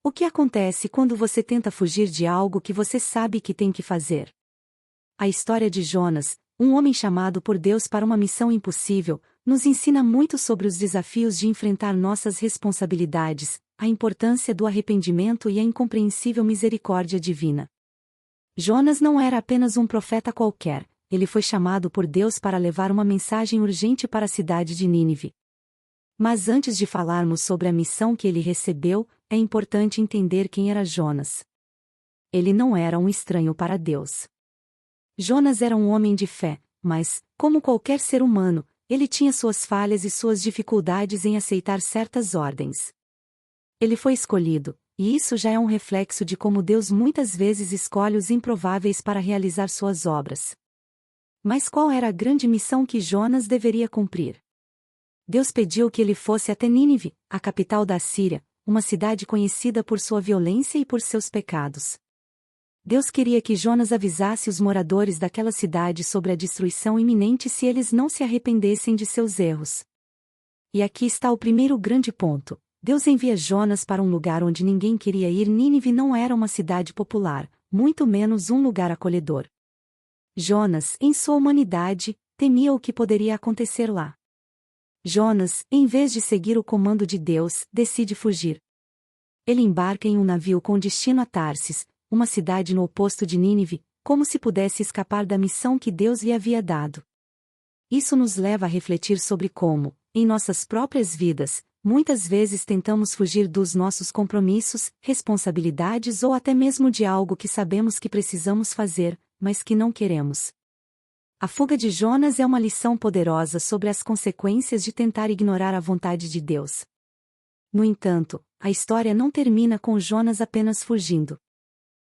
O que acontece quando você tenta fugir de algo que você sabe que tem que fazer? A história de Jonas, um homem chamado por Deus para uma missão impossível, nos ensina muito sobre os desafios de enfrentar nossas responsabilidades, a importância do arrependimento e a incompreensível misericórdia divina. Jonas não era apenas um profeta qualquer, ele foi chamado por Deus para levar uma mensagem urgente para a cidade de Nínive. Mas antes de falarmos sobre a missão que ele recebeu, é importante entender quem era Jonas. Ele não era um estranho para Deus. Jonas era um homem de fé, mas, como qualquer ser humano, ele tinha suas falhas e suas dificuldades em aceitar certas ordens. Ele foi escolhido, e isso já é um reflexo de como Deus muitas vezes escolhe os improváveis para realizar suas obras. Mas qual era a grande missão que Jonas deveria cumprir? Deus pediu que ele fosse até Nínive, a capital da Assíria, uma cidade conhecida por sua violência e por seus pecados. Deus queria que Jonas avisasse os moradores daquela cidade sobre a destruição iminente se eles não se arrependessem de seus erros. E aqui está o primeiro grande ponto. Deus envia Jonas para um lugar onde ninguém queria ir. Nínive não era uma cidade popular, muito menos um lugar acolhedor. Jonas, em sua humanidade, temia o que poderia acontecer lá. Jonas, em vez de seguir o comando de Deus, decide fugir. Ele embarca em um navio com destino a Tarsis, uma cidade no oposto de Nínive, como se pudesse escapar da missão que Deus lhe havia dado. Isso nos leva a refletir sobre como, em nossas próprias vidas, muitas vezes tentamos fugir dos nossos compromissos, responsabilidades ou até mesmo de algo que sabemos que precisamos fazer, mas que não queremos. A fuga de Jonas é uma lição poderosa sobre as consequências de tentar ignorar a vontade de Deus. No entanto, a história não termina com Jonas apenas fugindo.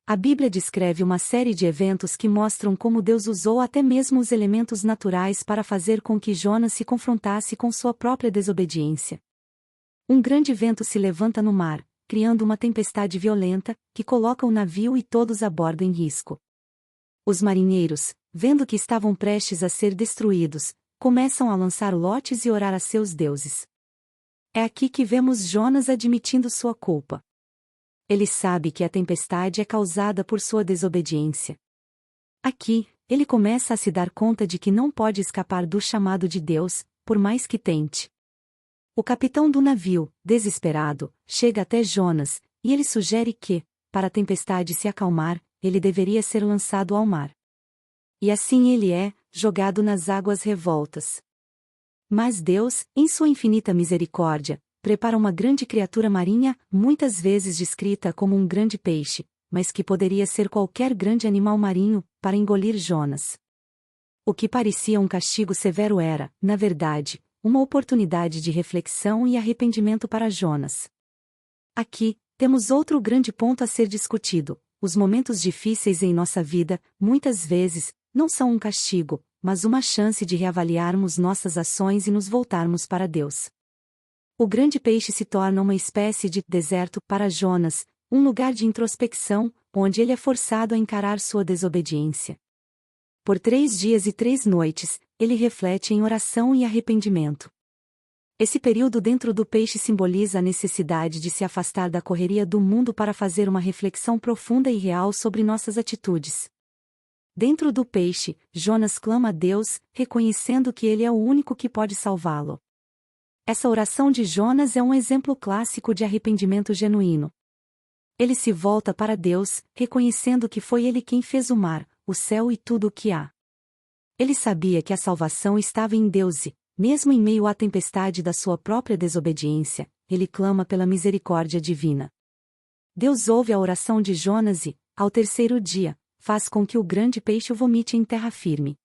A Bíblia descreve uma série de eventos que mostram como Deus usou até mesmo os elementos naturais para fazer com que Jonas se confrontasse com sua própria desobediência. Um grande vento se levanta no mar, criando uma tempestade violenta, que coloca o navio e todos a bordo em risco. Os marinheiros, vendo que estavam prestes a ser destruídos, começam a lançar lotes e orar a seus deuses. É aqui que vemos Jonas admitindo sua culpa. Ele sabe que a tempestade é causada por sua desobediência. Aqui, ele começa a se dar conta de que não pode escapar do chamado de Deus, por mais que tente. O capitão do navio, desesperado, chega até Jonas, e ele sugere que, para a tempestade se acalmar, ele deveria ser lançado ao mar. E assim ele é, jogado nas águas revoltas. Mas Deus, em sua infinita misericórdia, prepara uma grande criatura marinha, muitas vezes descrita como um grande peixe, mas que poderia ser qualquer grande animal marinho, para engolir Jonas. O que parecia um castigo severo era, na verdade, uma oportunidade de reflexão e arrependimento para Jonas. Aqui, temos outro grande ponto a ser discutido. Os momentos difíceis em nossa vida, muitas vezes, não são um castigo, mas uma chance de reavaliarmos nossas ações e nos voltarmos para Deus. O grande peixe se torna uma espécie de deserto para Jonas, um lugar de introspecção, onde ele é forçado a encarar sua desobediência. Por 3 dias e 3 noites, ele reflete em oração e arrependimento. Esse período dentro do peixe simboliza a necessidade de se afastar da correria do mundo para fazer uma reflexão profunda e real sobre nossas atitudes. Dentro do peixe, Jonas clama a Deus, reconhecendo que ele é o único que pode salvá-lo. Essa oração de Jonas é um exemplo clássico de arrependimento genuíno. Ele se volta para Deus, reconhecendo que foi ele quem fez o mar, o céu e tudo o que há. Ele sabia que a salvação estava em Deus e, mesmo em meio à tempestade da sua própria desobediência, ele clama pela misericórdia divina. Deus ouve a oração de Jonas e, ao 3º dia, faz com que o grande peixe o vomite em terra firme.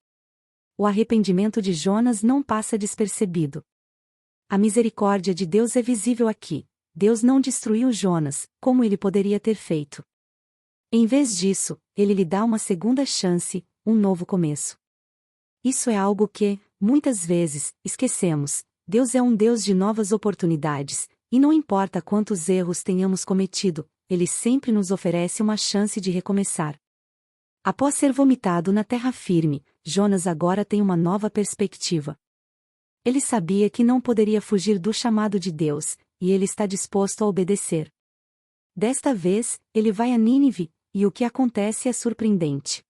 O arrependimento de Jonas não passa despercebido. A misericórdia de Deus é visível aqui. Deus não destruiu Jonas, como ele poderia ter feito. Em vez disso, ele lhe dá uma segunda chance, um novo começo. Isso é algo que, muitas vezes, esquecemos. Deus é um Deus de novas oportunidades, e não importa quantos erros tenhamos cometido, Ele sempre nos oferece uma chance de recomeçar. Após ser vomitado na terra firme, Jonas agora tem uma nova perspectiva. Ele sabia que não poderia fugir do chamado de Deus, e ele está disposto a obedecer. Desta vez, ele vai a Nínive, e o que acontece é surpreendente.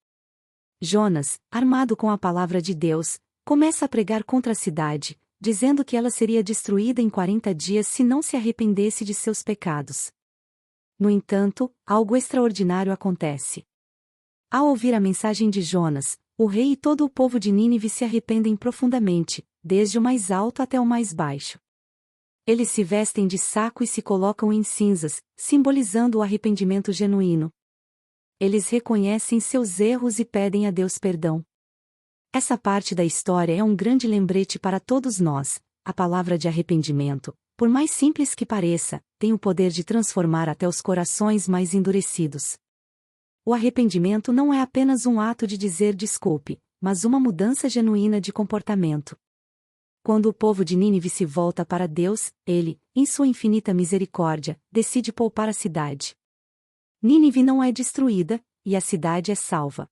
Jonas, armado com a palavra de Deus, começa a pregar contra a cidade, dizendo que ela seria destruída em 40 dias se não se arrependesse de seus pecados. No entanto, algo extraordinário acontece. Ao ouvir a mensagem de Jonas, o rei e todo o povo de Nínive se arrependem profundamente, desde o mais alto até o mais baixo. Eles se vestem de saco e se colocam em cinzas, simbolizando o arrependimento genuíno. Eles reconhecem seus erros e pedem a Deus perdão. Essa parte da história é um grande lembrete para todos nós. A palavra de arrependimento, por mais simples que pareça, tem o poder de transformar até os corações mais endurecidos. O arrependimento não é apenas um ato de dizer desculpe, mas uma mudança genuína de comportamento. Quando o povo de Nínive se volta para Deus, ele, em sua infinita misericórdia, decide poupar a cidade. Nínive não é destruída, e a cidade é salva.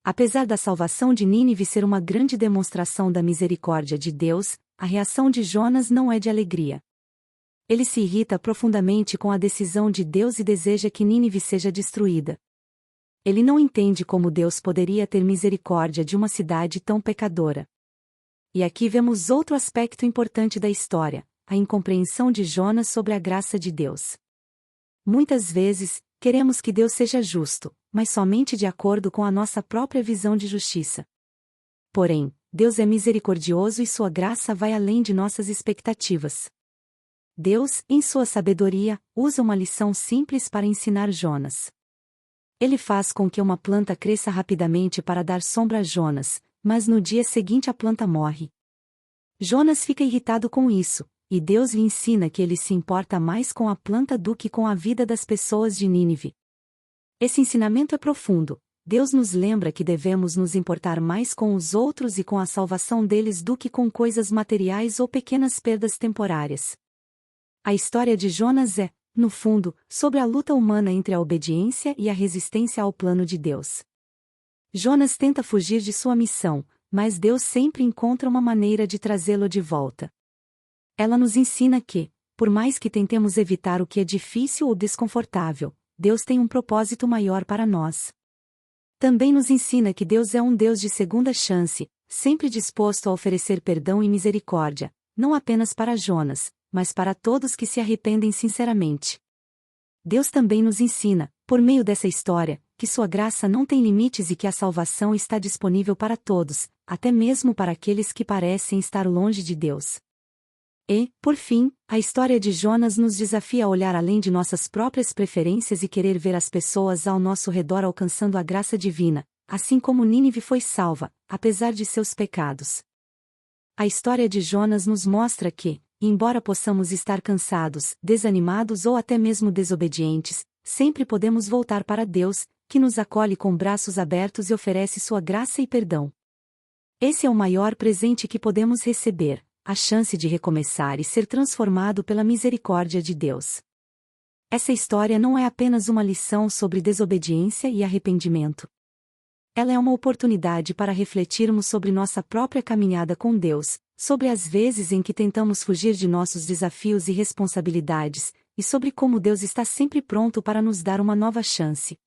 Apesar da salvação de Nínive ser uma grande demonstração da misericórdia de Deus, a reação de Jonas não é de alegria. Ele se irrita profundamente com a decisão de Deus e deseja que Nínive seja destruída. Ele não entende como Deus poderia ter misericórdia de uma cidade tão pecadora. E aqui vemos outro aspecto importante da história, a incompreensão de Jonas sobre a graça de Deus. Muitas vezes, queremos que Deus seja justo, mas somente de acordo com a nossa própria visão de justiça. Porém, Deus é misericordioso e sua graça vai além de nossas expectativas. Deus, em sua sabedoria, usa uma lição simples para ensinar Jonas. Ele faz com que uma planta cresça rapidamente para dar sombra a Jonas, mas no dia seguinte a planta morre. Jonas fica irritado com isso, e Deus lhe ensina que ele se importa mais com a planta do que com a vida das pessoas de Nínive. Esse ensinamento é profundo. Deus nos lembra que devemos nos importar mais com os outros e com a salvação deles do que com coisas materiais ou pequenas perdas temporárias. A história de Jonas é, no fundo, sobre a luta humana entre a obediência e a resistência ao plano de Deus. Jonas tenta fugir de sua missão, mas Deus sempre encontra uma maneira de trazê-lo de volta. Ela nos ensina que, por mais que tentemos evitar o que é difícil ou desconfortável, Deus tem um propósito maior para nós. Também nos ensina que Deus é um Deus de segunda chance, sempre disposto a oferecer perdão e misericórdia, não apenas para Jonas, mas para todos que se arrependem sinceramente. Deus também nos ensina, por meio dessa história, que sua graça não tem limites e que a salvação está disponível para todos, até mesmo para aqueles que parecem estar longe de Deus. E, por fim, a história de Jonas nos desafia a olhar além de nossas próprias preferências e querer ver as pessoas ao nosso redor alcançando a graça divina, assim como Nínive foi salva, apesar de seus pecados. A história de Jonas nos mostra que, embora possamos estar cansados, desanimados ou até mesmo desobedientes, sempre podemos voltar para Deus, que nos acolhe com braços abertos e oferece sua graça e perdão. Esse é o maior presente que podemos receber, a chance de recomeçar e ser transformado pela misericórdia de Deus. Essa história não é apenas uma lição sobre desobediência e arrependimento. Ela é uma oportunidade para refletirmos sobre nossa própria caminhada com Deus, sobre as vezes em que tentamos fugir de nossos desafios e responsabilidades, e sobre como Deus está sempre pronto para nos dar uma nova chance.